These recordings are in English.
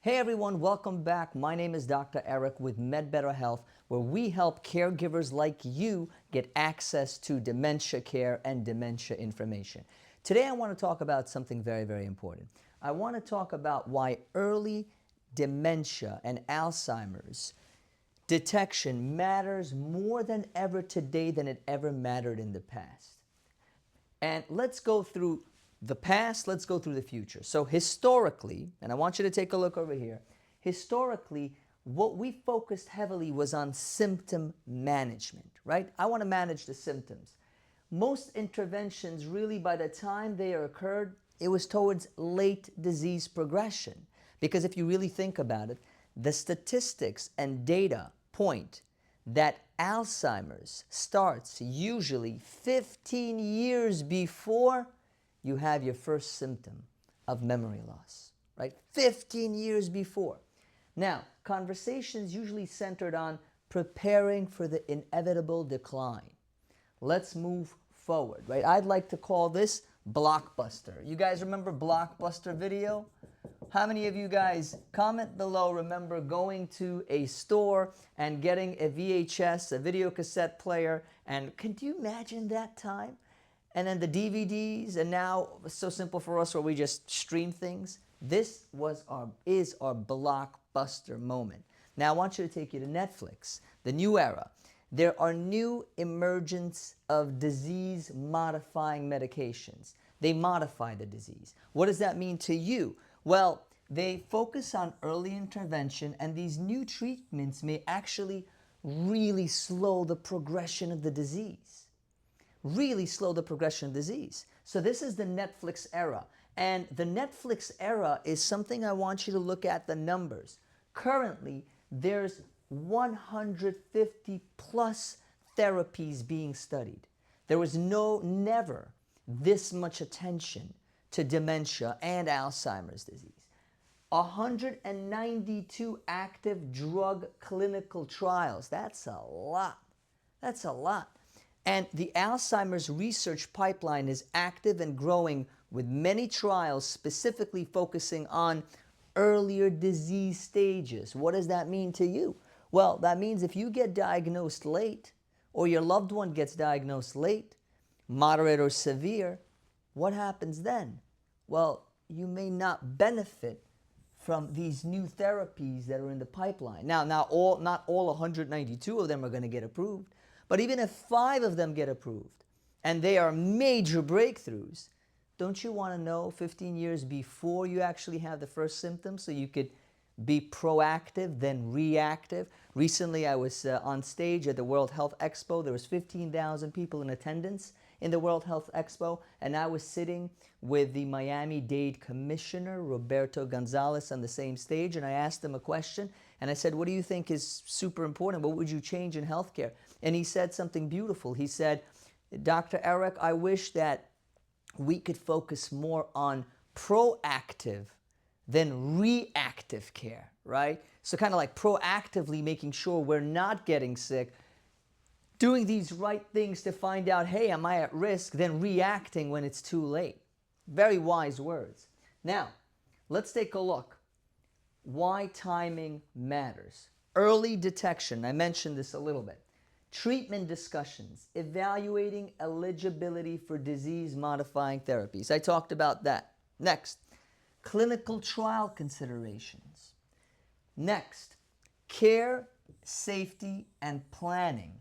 Hey everyone, welcome back. My name is Dr. Erik with MedBetterHealth, where we help caregivers like you get access to dementia care and dementia information. Today I want to talk about something very, very important. I want to talk about why early dementia and Alzheimer's detection matters more than ever today than it ever mattered in the past. And let's go through the past, let's go through the future. So historically, and I want you to take a look over here, historically, what we focused heavily was on symptom management, right? I want to manage the symptoms. Most interventions, really, by the time they occurred, it was towards late disease progression. Because if you really think about it, the statistics and data point that Alzheimer's starts usually 15 years before you have your first symptom of memory loss, right? 15 years before. Now, conversations usually centered on preparing for the inevitable decline. Let's move forward, right? I'd like to call this Blockbuster. You guys remember Blockbuster video? How many of you guys, comment below, remember going to a store and getting a VHS, a video cassette player, and can you imagine that time? And then the DVDs, and now it's so simple for us where we just stream things. This is our Blockbuster moment. Now I want you to take you to Netflix, the new era. There are new emergence of disease-modifying medications. They modify the disease. What does that mean to you? Well, they focus on early intervention, and these new treatments may actually really slow the progression of the disease. Really slow the progression of disease. So this is the Netflix era. And the Netflix era is something I want you to look at the numbers. Currently, there's 150 plus therapies being studied. There was never this much attention to dementia and Alzheimer's disease. 192 active drug clinical trials. That's a lot. That's a lot. And the Alzheimer's research pipeline is active and growing with many trials specifically focusing on earlier disease stages. What does that mean to you? Well, that means if you get diagnosed late or your loved one gets diagnosed late, moderate or severe, what happens then? Well, you may not benefit from these new therapies that are in the pipeline. Now, not all 192 of them are going to get approved. But even if 5 of them get approved, and they are major breakthroughs, don't you want to know 15 years before you actually have the first symptoms so you could be proactive, then reactive? Recently, I was on stage at the World Health Expo. There was 15,000 people in attendance in the World Health Expo, and I was sitting with the Miami-Dade Commissioner, Roberto Gonzalez, on the same stage, and I asked him a question, and I said, what do you think is super important? What would you change in healthcare? And he said something beautiful. He said, Dr. Erik, I wish that we could focus more on proactive than reactive care, right? So kind of like proactively making sure we're not getting sick, doing these right things to find out, hey, am I at risk, then reacting when it's too late. Very wise words. Now, let's take a look. Why timing matters. Early detection, I mentioned this a little bit. Treatment discussions, evaluating eligibility for disease-modifying therapies. I talked about that. Next, clinical trial considerations. Next, care, safety, and planning.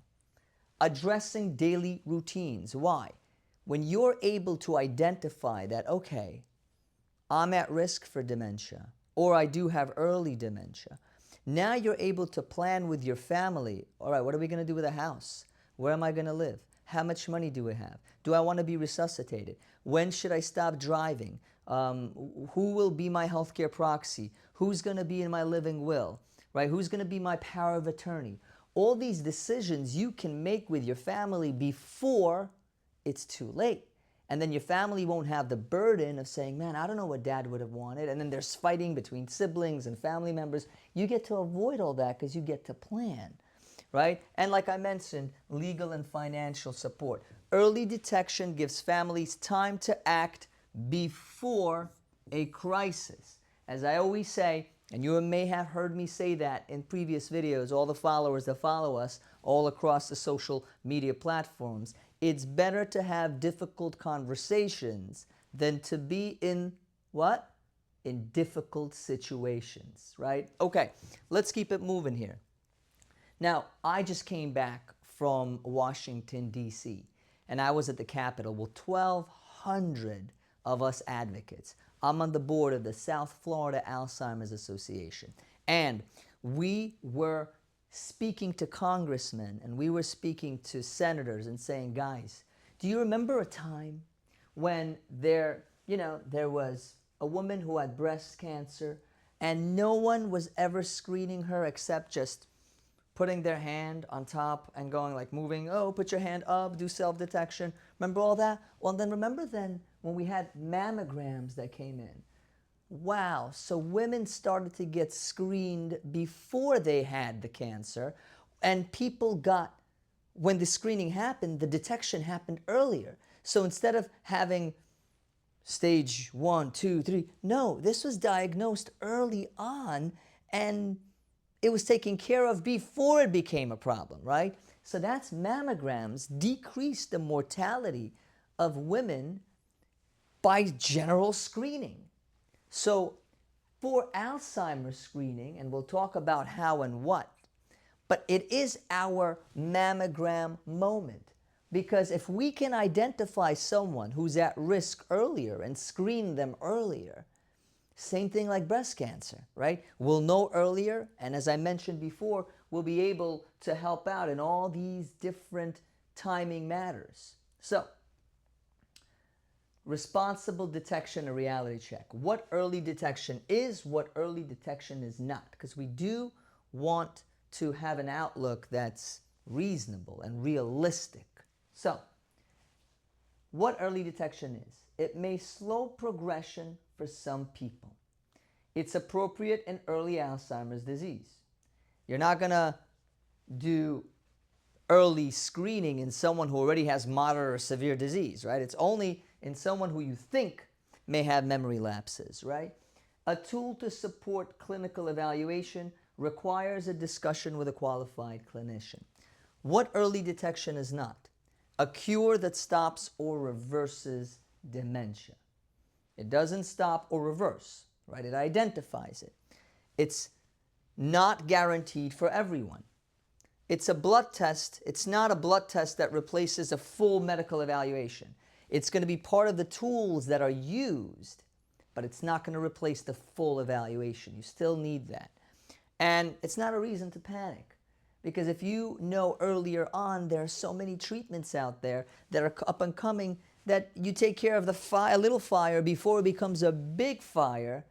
Addressing daily routines. Why? When you're able to identify that, okay, I'm at risk for dementia, or I do have early dementia, now you're able to plan with your family. All right, what are we going to do with a house? Where am I going to live? How much money do we have? Do I want to be resuscitated? When should I stop driving? Who will be my healthcare proxy? Who's going to be in my living will? Right? Who's going to be my power of attorney? All these decisions you can make with your family before it's too late. And then your family won't have the burden of saying, man, I don't know what dad would have wanted. And then there's fighting between siblings and family members. You get to avoid all that because you get to plan, right? And like I mentioned, legal and financial support. Early detection gives families time to act before a crisis. As I always say, And you may have heard me say that in previous videos, all the followers that follow us all across the social media platforms. It's better to have difficult conversations than to be in what? In difficult situations, right? Okay, let's keep it moving here. Now, I just came back from Washington, D.C., and I was at the Capitol with 1,200 of us advocates. I'm on the board of the South Florida Alzheimer's Association, and we were speaking to congressmen and we were speaking to senators and saying, guys, do you remember a time when there was a woman who had breast cancer and no one was ever screening her except just putting their hand on top and going like moving, oh, put your hand up, do self-detection. Remember all that? Well, then remember then when we had mammograms that came in. Wow, so women started to get screened before they had the cancer, and people got, when the screening happened, the detection happened earlier. So instead of having stage 1, 2, 3, no, this was diagnosed early on, and it was taken care of before it became a problem, right? So that's mammograms decrease the mortality of women by general screening. So for Alzheimer's screening, and we'll talk about how and what, but it is our mammogram moment. Because if we can identify someone who's at risk earlier and screen them earlier, same thing like breast cancer, right? We'll know earlier, and as I mentioned before, we'll be able to help out in all these different timing matters. So, responsible detection and reality check. What early detection is, what early detection is not. Because we do want to have an outlook that's reasonable and realistic. So, what early detection is? It may slow progression for some people. It's appropriate in early Alzheimer's disease. You're not going to do early screening in someone who already has moderate or severe disease, right? It's only in someone who you think may have memory lapses, right? A tool to support clinical evaluation requires a discussion with a qualified clinician. What early detection is not? A cure that stops or reverses dementia. It doesn't stop or reverse, right? It identifies it. It's not guaranteed for everyone. It's a blood test. It's not a blood test that replaces a full medical evaluation. It's going to be part of the tools that are used, but it's not going to replace the full evaluation. You still need that. And it's not a reason to panic, because if you know earlier on, there are so many treatments out there that are up and coming that you take care of the fire, a little fire before it becomes a big fire,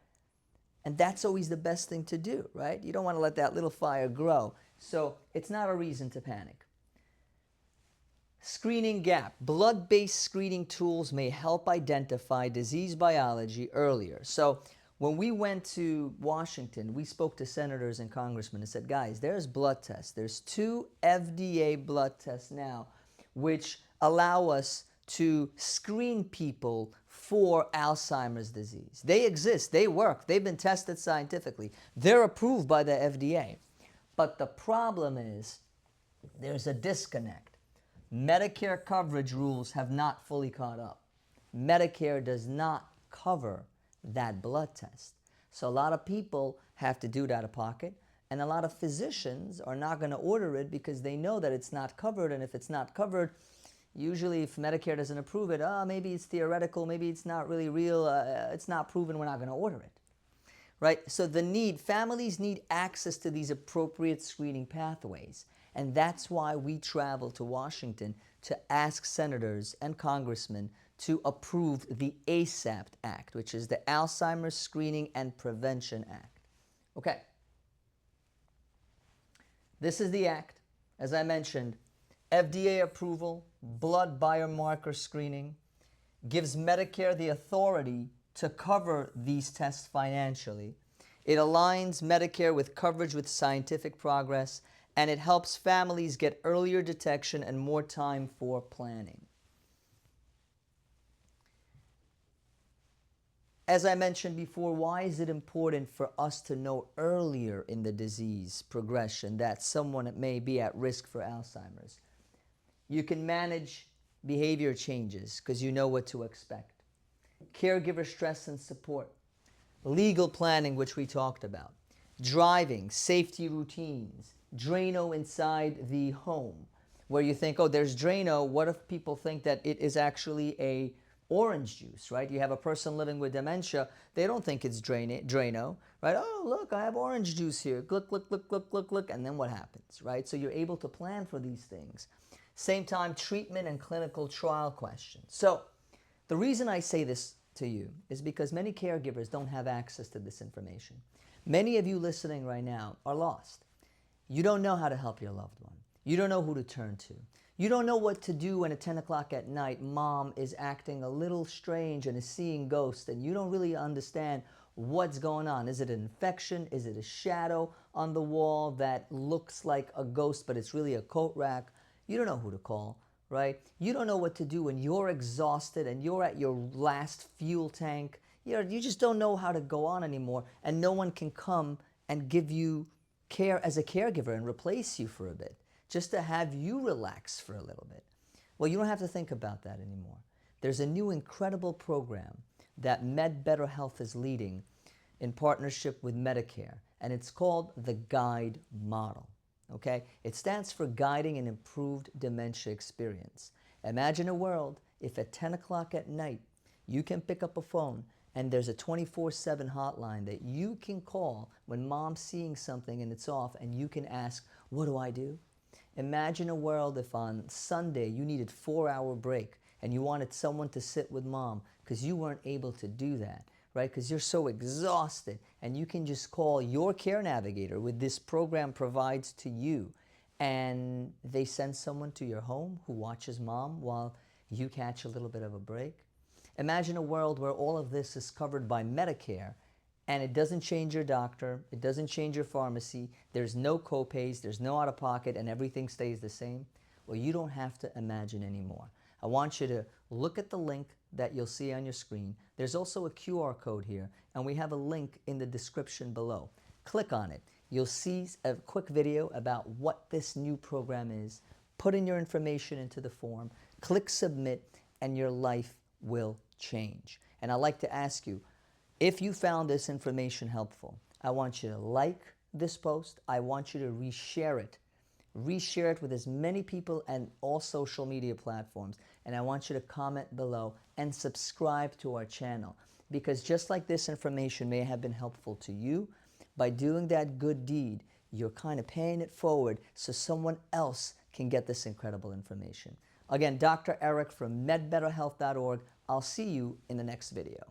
and that's always the best thing to do, right? You don't want to let that little fire grow. So it's not a reason to panic. Screening gap. Blood-based screening tools may help identify disease biology earlier. So when we went to Washington, we spoke to senators and congressmen and said, guys, there's blood tests. There's 2 FDA blood tests now which allow us to screen people for Alzheimer's disease. They exist, they work, they've been tested scientifically. They're approved by the FDA. But the problem is there's a disconnect. Medicare coverage rules have not fully caught up. Medicare does not cover that blood test. So a lot of people have to do it out of pocket, and a lot of physicians are not going to order it because they know that it's not covered, and if it's not covered, usually if Medicare doesn't approve it, maybe it's theoretical, maybe it's not really real, it's not proven, we're not going to order it. Right? So families need access to these appropriate screening pathways. And that's why we travel to Washington to ask senators and congressmen to approve the ASAP Act, which is the Alzheimer's Screening and Prevention Act. Okay. This is the act. As I mentioned, FDA approval, blood biomarker screening, gives Medicare the authority to cover these tests financially. It aligns Medicare with coverage with scientific progress, and it helps families get earlier detection and more time for planning. as I mentioned before, why is it important for us to know earlier in the disease progression that someone may be at risk for Alzheimer's? You can manage behavior changes because you know what to expect. Caregiver stress and support. Legal planning, which we talked about. Driving, safety routines. Drano inside the home, where you think, oh, there's Drano. What if people think that it is actually a orange juice, right? You have a person living with dementia, they don't think it's Drano, right? Oh, look, I have orange juice here. Look, look, look, look, look, look. And then what happens, right? So you're able to plan for these things. Same time, treatment and clinical trial questions. So the reason I say this to you is because many caregivers don't have access to this information. Many of you listening right now are lost. You don't know how to help your loved one. You don't know who to turn to. You don't know what to do when at 10 o'clock at night mom is acting a little strange and is seeing ghosts, and you don't really understand what's going on. Is it an infection? Is it a shadow on the wall that looks like a ghost but it's really a coat rack? You don't know who to call, right? You don't know what to do when you're exhausted and you're at your last fuel tank. You just don't know how to go on anymore, and no one can come and give you care as a caregiver and replace you for a bit, just to have you relax for a little bit. Well, you don't have to think about that anymore. There's a new incredible program that MedBetterHealth is leading in partnership with Medicare, and it's called the Guide Model. Okay? It stands for Guiding an Improved Dementia Experience. Imagine a world if at 10 o'clock at night you can pick up a phone and there's a 24/7 hotline that you can call when mom's seeing something and it's off, and you can ask, what do I do? Imagine a world if on Sunday you needed a 4-hour break and you wanted someone to sit with mom because you weren't able to do that, right? Because you're so exhausted, and you can just call your care navigator, with this program provides to you, and they send someone to your home who watches mom while you catch a little bit of a break. Imagine a world where all of this is covered by Medicare, and it doesn't change your doctor, it doesn't change your pharmacy, there's no copays, there's no out-of-pocket, and everything stays the same. Well, you don't have to imagine anymore. I want you to look at the link that you'll see on your screen. There's also a QR code here, and we have a link in the description below. Click on it. You'll see a quick video about what this new program is. Put in your information into the form, click submit, and your life will change. And I'd like to ask you, if you found this information helpful, I want you to like this post. I want you to reshare it. Reshare it with as many people and all social media platforms. And I want you to comment below and subscribe to our channel, because just like this information may have been helpful to you, by doing that good deed, you're kind of paying it forward so someone else can get this incredible information. Again, Dr. Erik from MedBetterHealth.org. I'll see you in the next video.